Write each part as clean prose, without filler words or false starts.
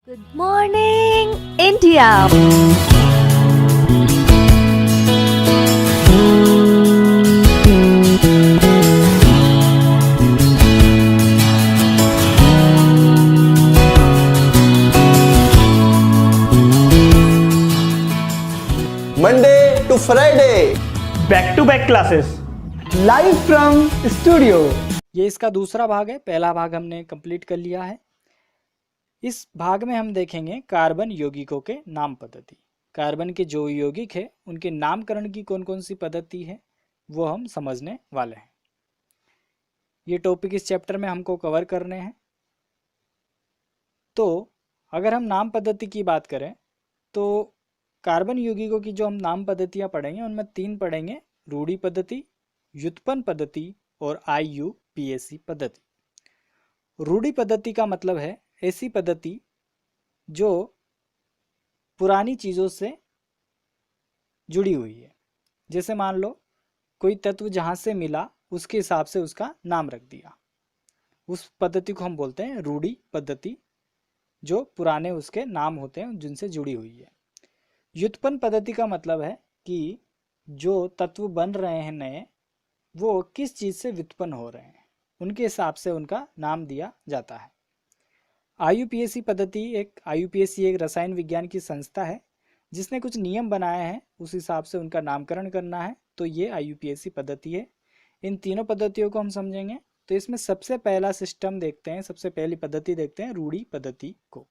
Good morning, India. Monday to Friday. Back to back classes Live from studio. ये इसका दूसरा भाग है। पहला भाग हमने कंप्लीट कर लिया है। इस भाग में हम देखेंगे कार्बन यौगिकों के नाम पद्धति। कार्बन के जो यौगिक है उनके नामकरण की कौन कौन सी पद्धति है वो हम समझने वाले हैं। ये टॉपिक इस चैप्टर में हमको कवर करने हैं। तो अगर हम नाम पद्धति की बात करें तो कार्बन यौगिकों की जो हम नाम पद्धतियाँ पढ़ेंगे उनमें 3 पढ़ेंगे, रूढ़ि पद्धति, व्युत्पन्न पद्धति और IUPAC पद्धति। रूढ़ि पद्धति का मतलब है ऐसी पद्धति जो पुरानी चीज़ों से जुड़ी हुई है। जैसे मान लो कोई तत्व जहाँ से मिला उसके हिसाब से उसका नाम रख दिया, उस पद्धति को हम बोलते हैं रूढ़ि पद्धति, जो पुराने उसके नाम होते हैं जिनसे जुड़ी हुई है। व्युत्पन्न पद्धति का मतलब है कि जो तत्व बन रहे हैं नए, वो किस चीज़ से व्युत्पन्न हो रहे हैं, उनके हिसाब से उनका नाम दिया जाता है। IUPAC पद्धति IUPAC एक रसायन विज्ञान की संस्था है जिसने कुछ नियम बनाए हैं, उस हिसाब से उनका नामकरण करना है। तो ये IUPAC पद्धति है। इन तीनों पद्धतियों को हम समझेंगे। तो इसमें सबसे पहला सिस्टम देखते हैं, सबसे पहली पद्धति देखते हैं रूढ़ि पद्धति को।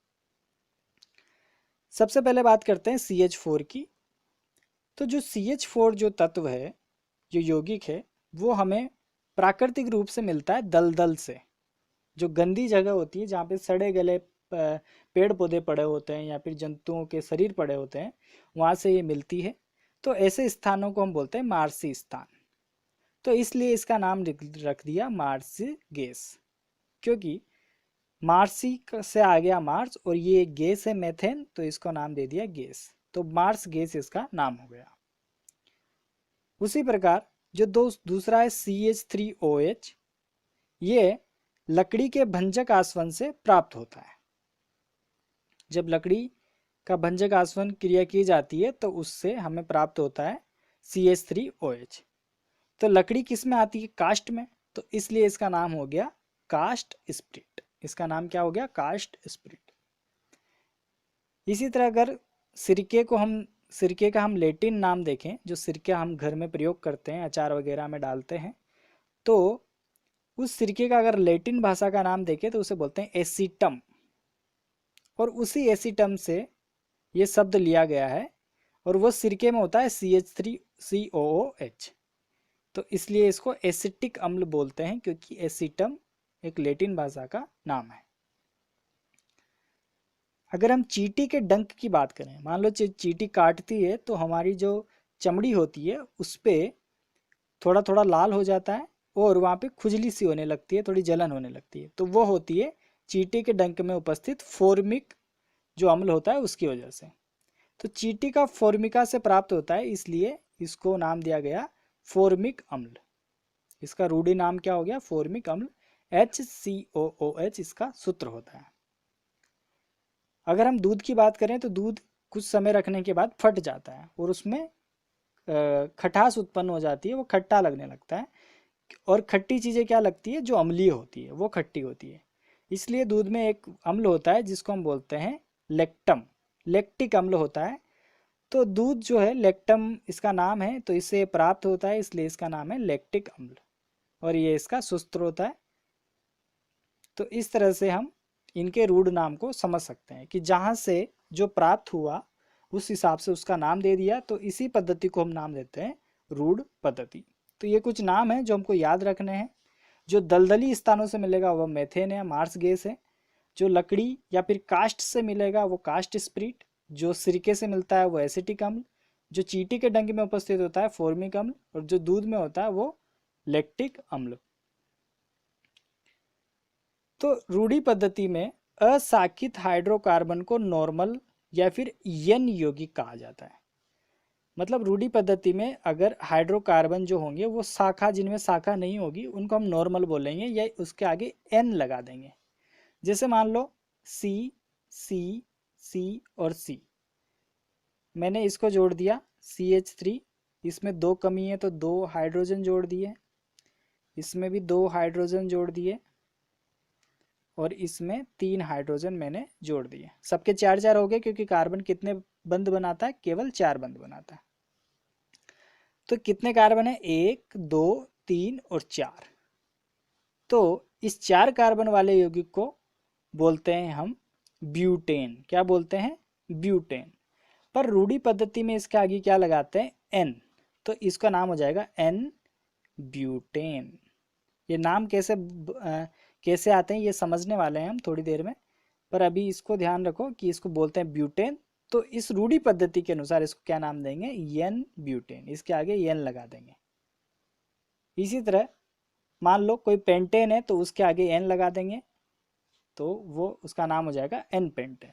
सबसे पहले बात करते हैं CH4 की। तो जो CH4 जो तत्व है, जो यौगिक है, वो हमें प्राकृतिक रूप से मिलता है दलदल से। जो गंदी जगह होती है जहाँ पे सड़े गले पेड़ पौधे पड़े होते हैं या फिर जंतुओं के शरीर पड़े होते हैं, वहाँ से ये मिलती है। तो ऐसे स्थानों को हम बोलते हैं मार्सी स्थान। तो इसलिए इसका नाम रख दिया मार्सी गैस, क्योंकि मार्सी से आ गया मार्स और ये गैस है मेथेन, तो इसको नाम दे दिया गैस। तो मार्स गैस इसका नाम हो गया। उसी प्रकार जो दूसरा है CH3OH, ये लकड़ी के भंजक आसवन से प्राप्त होता है। जब लकड़ी का भंजक आसवन क्रिया की जाती है तो उससे हमें प्राप्त होता है CH3OH। तो लकड़ी किस में आती है? काष्ठ में। तो इसलिए इसका नाम हो गया कास्ट स्प्रिट। इसका नाम क्या हो गया? कास्ट स्प्रिट। इसी तरह अगर सिरके का हम लैटिन नाम देखें, जो सिरका हम घर में प्रयोग करते हैं, अचार वगैरह में डालते हैं, तो उस सिरके का अगर लैटिन भाषा का नाम देखें तो उसे बोलते हैं एसीटम। और उसी एसीटम से ये शब्द लिया गया है और वो सिरके में होता है CH3COOH। तो इसलिए इसको एसिटिक अम्ल बोलते हैं, क्योंकि एसीटम एक लैटिन भाषा का नाम है। अगर हम चींटी के डंक की बात करें, मान लो चींटी काटती है तो हमारी जो चमड़ी होती है उस पर थोड़ा थोड़ा लाल हो जाता है और वहाँ पे खुजली सी होने लगती है, थोड़ी जलन होने लगती है। तो वो होती है चींटी के डंक में उपस्थित फॉर्मिक जो अम्ल होता है उसकी वजह से। तो चींटी का फॉर्मिका से प्राप्त होता है, इसलिए इसको नाम दिया गया फॉर्मिक अम्ल। इसका रूढ़ि नाम क्या हो गया? फॉर्मिक अम्ल। HCOOH इसका सूत्र होता है। अगर हम दूध की बात करें तो दूध कुछ समय रखने के बाद फट जाता है और उसमें खटास उत्पन्न हो जाती है, वो खट्टा लगने लगता है। और खट्टी चीज़ें क्या लगती है? जो अम्लीय होती है वो खट्टी होती है। इसलिए दूध में एक अम्ल होता है जिसको हम बोलते हैं लेक्टम, लैक्टिक अम्ल होता है। तो दूध जो है लेक्टम इसका नाम है, तो इससे प्राप्त होता है, इसलिए इसका नाम है लैक्टिक अम्ल और ये इसका सूत्र होता है। तो इस तरह से हम इनके रूढ़ नाम को समझ सकते हैं कि जहाँ से जो प्राप्त हुआ उस हिसाब से उसका नाम दे दिया। तो इसी पद्धति को हम नाम देते हैं रूढ़ पद्धति। तो ये कुछ नाम हैं जो हमको याद रखने हैं। जो दलदली स्थानों से मिलेगा वह मेथेन है, मार्स गैस है। जो लकड़ी या फिर काष्ठ से मिलेगा वो कास्ट स्प्रिट। जो सिरके से मिलता है वो एसिटिक अम्ल। जो चींटी के डंक में उपस्थित होता है फॉर्मिक अम्ल। और जो दूध में होता है वो लैक्टिक अम्ल। तो रूढ़ि पद्धति में अशाखित हाइड्रोकार्बन को नॉर्मल या फिर यन यौगिक कहा जाता है। मतलब रूढ़ि पद्धति में अगर हाइड्रोकार्बन जो होंगे वो शाखा, जिनमें शाखा नहीं होगी उनको हम नॉर्मल बोलेंगे या उसके आगे N लगा देंगे। जैसे मान लो सी, सी और सी। मैंने इसको जोड़ दिया CH3, इसमें 2 कमी है तो 2 हाइड्रोजन जोड़ दिए, इसमें भी 2 हाइड्रोजन जोड़ दिए और इसमें 3 हाइड्रोजन मैंने जोड़ दिए। सबके 4-4 हो गए क्योंकि कार्बन कितने बंध बनाता है? केवल 4 बंध बनाता है। तो कितने कार्बन है? 1, 2, 3 और 4। तो इस 4 कार्बन वाले यौगिक को बोलते हैं हम ब्यूटेन। क्या बोलते हैं? ब्यूटेन। पर रूढ़ी पद्धति में इसके आगे क्या लगाते हैं? N। तो इसका नाम हो जाएगा N ब्यूटेन। ये नाम कैसे आते हैं ये समझने वाले हैं हम थोड़ी देर में, पर अभी इसको ध्यान रखो कि इसको बोलते हैं ब्यूटेन। तो इस रूढ़ी पद्धति के अनुसार इसको क्या नाम देंगे? N butane. इसके आगे N लगा देंगे। इसी तरह मान लो कोई पेंटेन है तो उसके आगे N लगा देंगे, तो वो उसका नाम हो जाएगा N पेंटेन।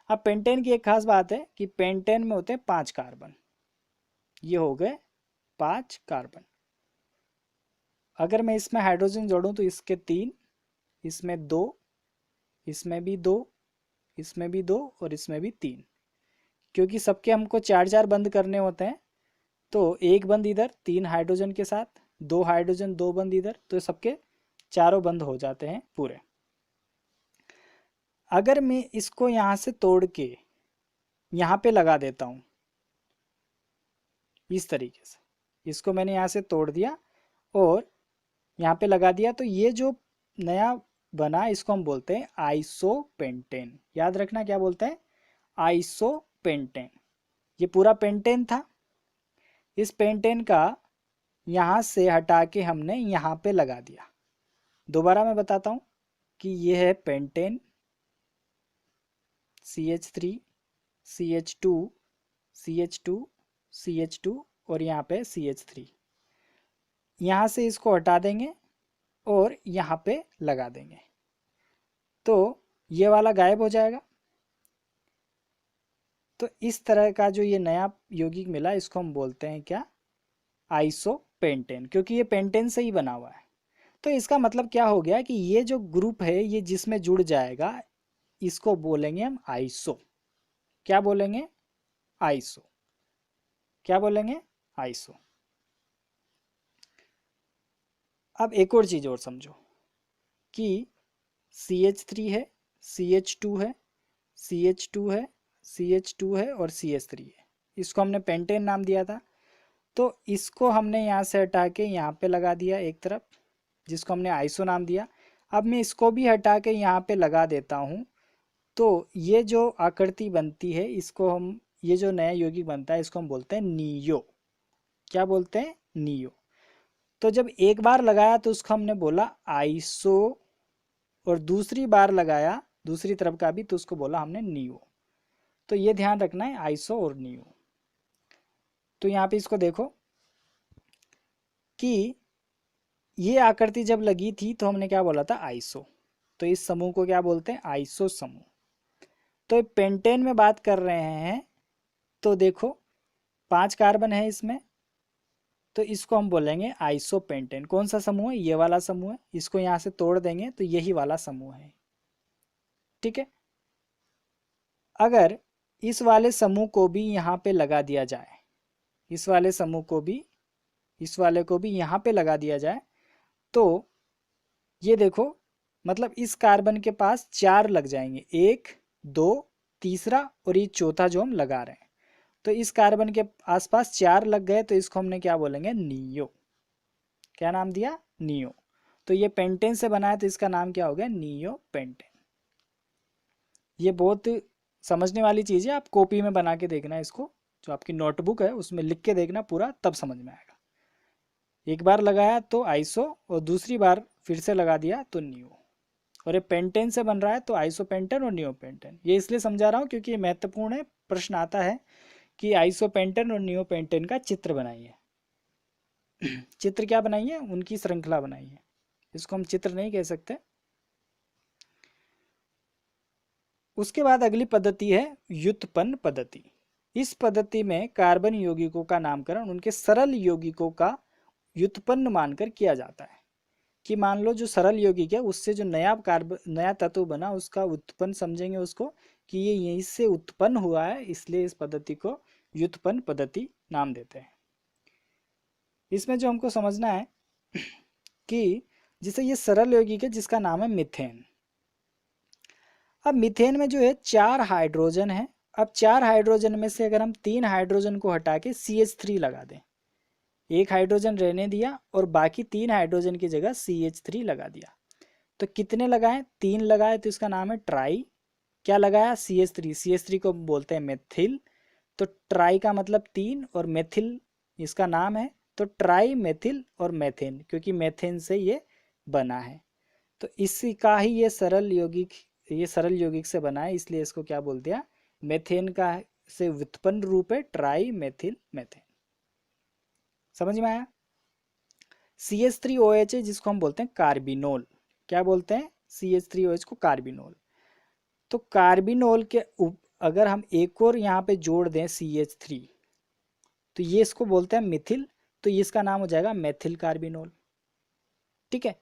अब पेंटेन की एक खास बात है कि पेंटेन में होते हैं 5 कार्बन। ये हो गए 5 कार्बन। अगर मैं इसमें हाइड्रोजन जोड़ूं तो इसके 3, इसमें 2, इसमें भी 2, इसमें भी 2 और इसमें भी 3। क्योंकि सबके हमको 4-4 बंद करने होते हैं तो एक बंद इधर 3 हाइड्रोजन के साथ, 2 हाइड्रोजन 2 बंद इधर, तो सबके चारों बंद हो जाते हैं पूरे। अगर मैं इसको यहाँ से तोड़ के यहाँ पे लगा देता हूँ इस तरीके से, इसको मैंने यहाँ से तोड़ दिया और यहाँ पे लगा दिया, तो ये जो नया बना इसको हम बोलते हैं आइसोपेंटेन। याद रखना क्या बोलते हैं? आइसोपेंटेन। ये पूरा पेंटेन था, इस पेंटेन का यहाँ से हटा के हमने यहाँ पे लगा दिया। दोबारा मैं बताता हूँ कि ये है pentane, CH3, CH2, CH2, CH2 और यहाँ पे CH3। यहाँ से इसको हटा देंगे और यहाँ पे लगा देंगे तो ये वाला गायब हो जाएगा। तो इस तरह का जो ये नया यौगिक मिला इसको हम बोलते हैं क्या? आइसोपेंटेन, क्योंकि ये पेंटेन से ही बना हुआ है। तो इसका मतलब क्या हो गया कि ये जो ग्रुप है ये जिसमें जुड़ जाएगा इसको बोलेंगे हम आइसो। क्या बोलेंगे? आइसो। क्या बोलेंगे? आइसो। अब एक और चीज़ और समझो कि CH3 है, CH2 है, CH2 है, CH2 है और CH3 है। इसको हमने पेंटेन नाम दिया था, तो इसको हमने यहाँ से हटा के यहाँ पे लगा दिया एक तरफ, जिसको हमने आइसो नाम दिया। अब मैं इसको भी हटा के यहाँ पे लगा देता हूँ, तो ये जो आकृति बनती है इसको हम, ये जो नया यौगिक बनता है इसको हम बोलते हैं नियो। क्या बोलते हैं? नियो। तो जब एक बार लगाया तो उसको हमने बोला आइसो, और दूसरी बार लगाया दूसरी तरफ का भी तो उसको बोला हमने नियो। तो ये ध्यान रखना है, आइसो और नियो। तो यहाँ पे इसको देखो कि ये आकृति जब लगी थी तो हमने क्या बोला था? आइसो। तो इस समूह को क्या बोलते हैं? आइसो समूह। तो पेंटेन में बात कर रहे हैं तो देखो 5 कार्बन है इसमें, तो इसको हम बोलेंगे आइसोपेंटेन। कौन सा समूह है? ये वाला समूह है। इसको यहाँ से तोड़ देंगे तो यही वाला समूह है। ठीक है। अगर इस वाले समूह को भी यहाँ पे लगा दिया जाए, इस वाले समूह को भी, इस वाले को भी यहाँ पे लगा दिया जाए, तो ये देखो मतलब इस कार्बन के पास 4 लग जाएंगे, 1, 2, तीसरा और ये चौथा जो हम लगा रहे हैं। तो इस कार्बन के आसपास 4 लग गए तो इसको हमने क्या बोलेंगे? नियो। क्या नाम दिया? नियो। तो ये पेंटेन से बना है तो इसका नाम क्या हो गया? Neo pentane. ये बहुत समझने वाली चीज़ है, आप कॉपी में बना के देखना इसको, जो आपकी नोटबुक है उसमें लिख के देखना पूरा, तब समझ में आएगा। एक बार लगाया तो आइसो और दूसरी बार फिर से लगा दिया तो नियो। और ये पेंटेन से बन रहा है तो आइसोपेंटेन और नियोपेंटेन। ये इसलिए समझा रहा हूँ क्योंकि ये महत्वपूर्ण है, प्रश्न आता है कि आइसोपेंटेन और नियोपेंटेन का चित्र बनाइए। चित्र क्या बनाइए? उनकी श्रृंखला बनाइए। इसको हम चित्र नहीं कह सकते। उसके बाद अगली पद्धति है व्युत्पन्न पद्धति। इस पद्धति में कार्बन यौगिकों का नामकरण उनके सरल यौगिकों का व्युत्पन्न मानकर किया जाता है। कि मान लो जो सरल यौगिक है उससे जो नया तत्व बना उसका उत्पन्न समझेंगे उसको कि ये यहीं से उत्पन्न हुआ है, इसलिए इस पद्धति को व्युत्पन्न पद्धति नाम देते हैं। इसमें जो हमको समझना है कि जैसे ये सरल यौगिक है जिसका नाम है मीथेन। अब मीथेन में जो है 4 हाइड्रोजन है। अब 4 हाइड्रोजन में से अगर हम 3 हाइड्रोजन को हटा के CH3 लगा दें, एक हाइड्रोजन रहने दिया और बाकी 3 हाइड्रोजन की जगह CH3 लगा दिया, तो कितने लगाए? 3 लगाए, तो इसका नाम है ट्राई। क्या लगाया? CH3। CH3 को बोलते हैं मेथिल, तो ट्राई का मतलब 3 और मेथिल इसका नाम है, तो ट्राई मेथिल और मेथेन, क्योंकि मेथेन से ये बना है। तो इसी का ही ये सरल यौगिक से बना है, इसलिए इसको क्या बोल दिया? मेथेन का से व्युत्पन्न रूप है ट्राई मेथिल मेथेन। समझ में आया? CH3OH है जिसको हम बोलते हैं कार्बिनोल। क्या बोलते हैं? CH3OH को कार्बिनोल। तो कार्बिनोल के अगर हम एक और यहाँ पे जोड़ दें CH3, तो ये इसको बोलते हैं मिथिल, तो इसका नाम हो जाएगा मेथिल कार्बिनोल। ठीक है,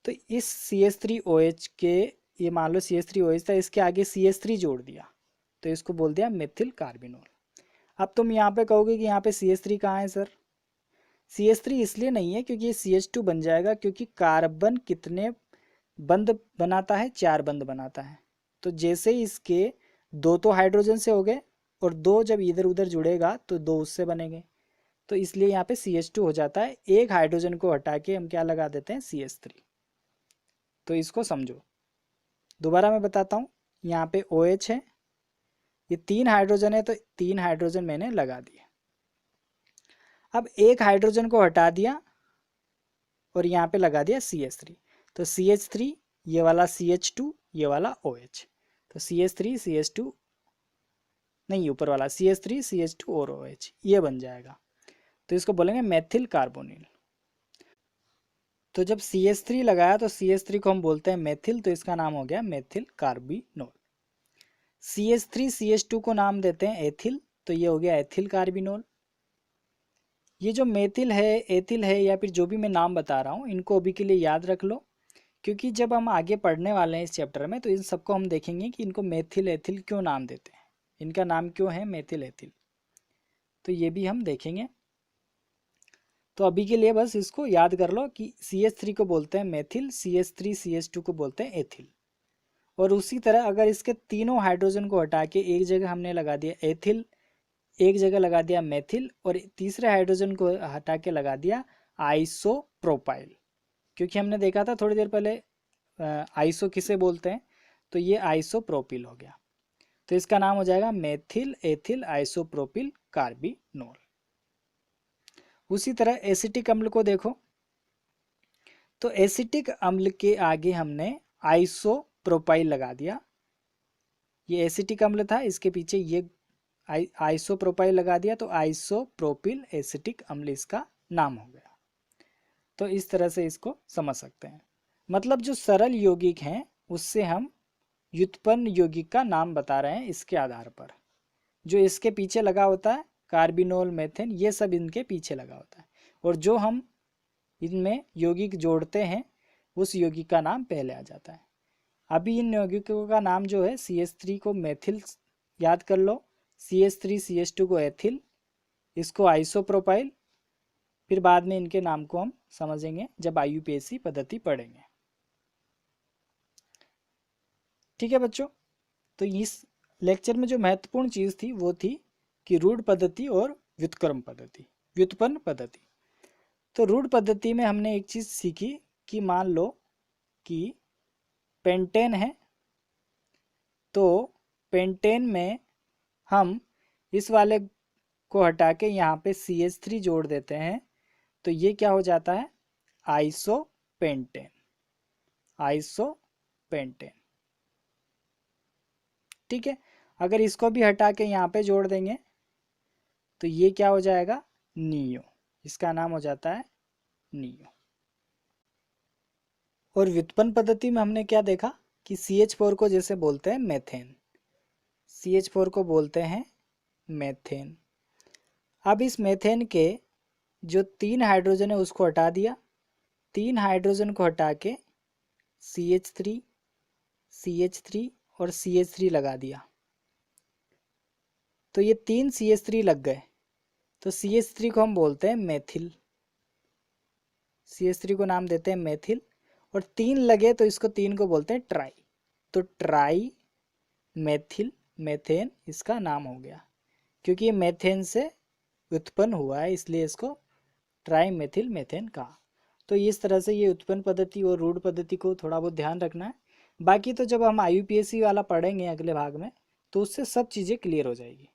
तो इस CH3OH के, ये मान लो CH3OH था, इसके आगे CH3 जोड़ दिया तो इसको बोल दिया मेथिल कार्बिनोल। अब तुम यहाँ पे कहोगे कि यहाँ पे CH3 कहाँ है सर? CH3 इसलिए नहीं है क्योंकि ये CH2 बन जाएगा, क्योंकि कार्बन कितने बंध बनाता है? 4 बंध बनाता है। तो जैसे इसके 2 तो हाइड्रोजन से हो गए और 2 जब इधर उधर जुड़ेगा तो 2 उससे बनेंगे, तो इसलिए यहाँ पे CH2 हो जाता है। एक हाइड्रोजन को हटा के हम क्या लगा देते हैं? CH3। तो इसको समझो, दोबारा मैं बताता हूँ। यहाँ पे OH है, ये 3 हाइड्रोजन है, तो 3 हाइड्रोजन मैंने लगा दिए। अब एक हाइड्रोजन को हटा दिया और यहाँ पे लगा दिया CH3, तो CH3, ये वाला CH2, ये वाला OH, तो CH3 CH2 नहीं, ऊपर वाला CH3 CH2 और OH, ये बन जाएगा। तो इसको बोलेंगे मेथिल कार्बोनिल। तो जब CH3 लगाया तो CH3 को हम बोलते हैं मेथिल, तो इसका नाम हो गया मेथिल कार्बिनोल। CH3 CH2 को नाम देते हैं एथिल, तो ये हो गया एथिल कार्बिनोल। ये जो मेथिल है, एथिल है, या फिर जो भी मैं नाम बता रहा हूँ, इनको अभी के लिए याद रख लो, क्योंकि जब हम आगे पढ़ने वाले हैं इस चैप्टर में तो इन सबको हम देखेंगे कि इनको मेथिल एथिल क्यों नाम देते हैं, इनका नाम क्यों है मेथिल एथिल, तो ये भी हम देखेंगे। तो अभी के लिए बस इसको याद कर लो कि CH3 को बोलते हैं मेथिल, CH3 CH2 को बोलते हैं एथिल। और उसी तरह अगर इसके तीनों हाइड्रोजन को हटा के एक जगह हमने लगा दिया एथिल, एक जगह लगा दिया मेथिल, और तीसरे हाइड्रोजन को हटा के लगा दिया आइसोप्रोपाइल, क्योंकि हमने देखा था थोड़ी देर पहले आइसो किसे बोलते हैं, तो ये आइसोप्रोपिल हो गया। तो इसका नाम हो जाएगा मेथिल एथिल आइसोप्रोपिल कार्बिनोल। उसी तरह एसिटिक अम्ल को देखो, तो एसिटिक अम्ल के आगे हमने आइसोप्रोपाइल लगा दिया। ये एसिटिक अम्ल था, इसके पीछे ये आइसोप्रोपाइल लगा दिया, तो आइसोप्रोपिल एसिटिक अम्ल इसका नाम हो गया। तो इस तरह से इसको समझ सकते हैं। मतलब जो सरल यौगिक हैं उससे हम व्युत्पन्न यौगिक का नाम बता रहे हैं इसके आधार पर। जो इसके पीछे लगा होता है कार्बिनोल मेथेन, ये सब इनके पीछे लगा होता है, और जो हम इनमें यौगिक जोड़ते हैं उस यौगिक का नाम पहले आ जाता है। अभी इन यौगिकों का नाम जो है CH3 को मेथिल याद कर लो, CH3 CH2 को एथिल, इसको आइसोप्रोपाइल, फिर बाद में इनके नाम को हम समझेंगे जब IUPAC पद्धति पढ़ेंगे। ठीक है बच्चों, तो इस लेक्चर में जो महत्वपूर्ण चीज़ थी वो थी कि रूढ़ पद्धति और व्युत्पन्न पद्धति। तो रूढ़ पद्धति में हमने एक चीज़ सीखी कि मान लो कि पेंटेन है, तो पेंटेन में हम इस वाले को हटा के यहाँ पे CH3 जोड़ देते हैं, तो ये क्या हो जाता है? आइसोपेंटेन। ठीक है, अगर इसको भी हटा के यहाँ पे जोड़ देंगे तो ये क्या हो जाएगा? नियो। इसका नाम हो जाता है नियो। और व्युत्पन्न पद्धति में हमने क्या देखा कि CH4 को जैसे बोलते हैं मेथेन, CH4 को बोलते हैं मेथेन। अब इस मेथेन के जो 3 हाइड्रोजन है उसको हटा दिया, 3 हाइड्रोजन को हटा के CH3 CH3 और CH3 लगा दिया, तो ये 3 CH3 लग गए, तो CH3 को हम बोलते हैं मेथिल। CH3 को नाम देते हैं मेथिल, और 3 लगे तो इसको 3 को बोलते हैं ट्राई, तो ट्राई मेथिल मेथेन इसका नाम हो गया, क्योंकि ये मेथेन से उत्पन्न हुआ है इसलिए इसको ट्राई मेथिल मेथेन कहा। तो इस तरह से ये उत्पन्न पद्धति और रूढ़ पद्धति को थोड़ा बहुत ध्यान रखना है। बाकी तो जब हम IUPAC वाला पढ़ेंगे अगले भाग में तो उससे सब चीज़ें क्लियर हो जाएगी।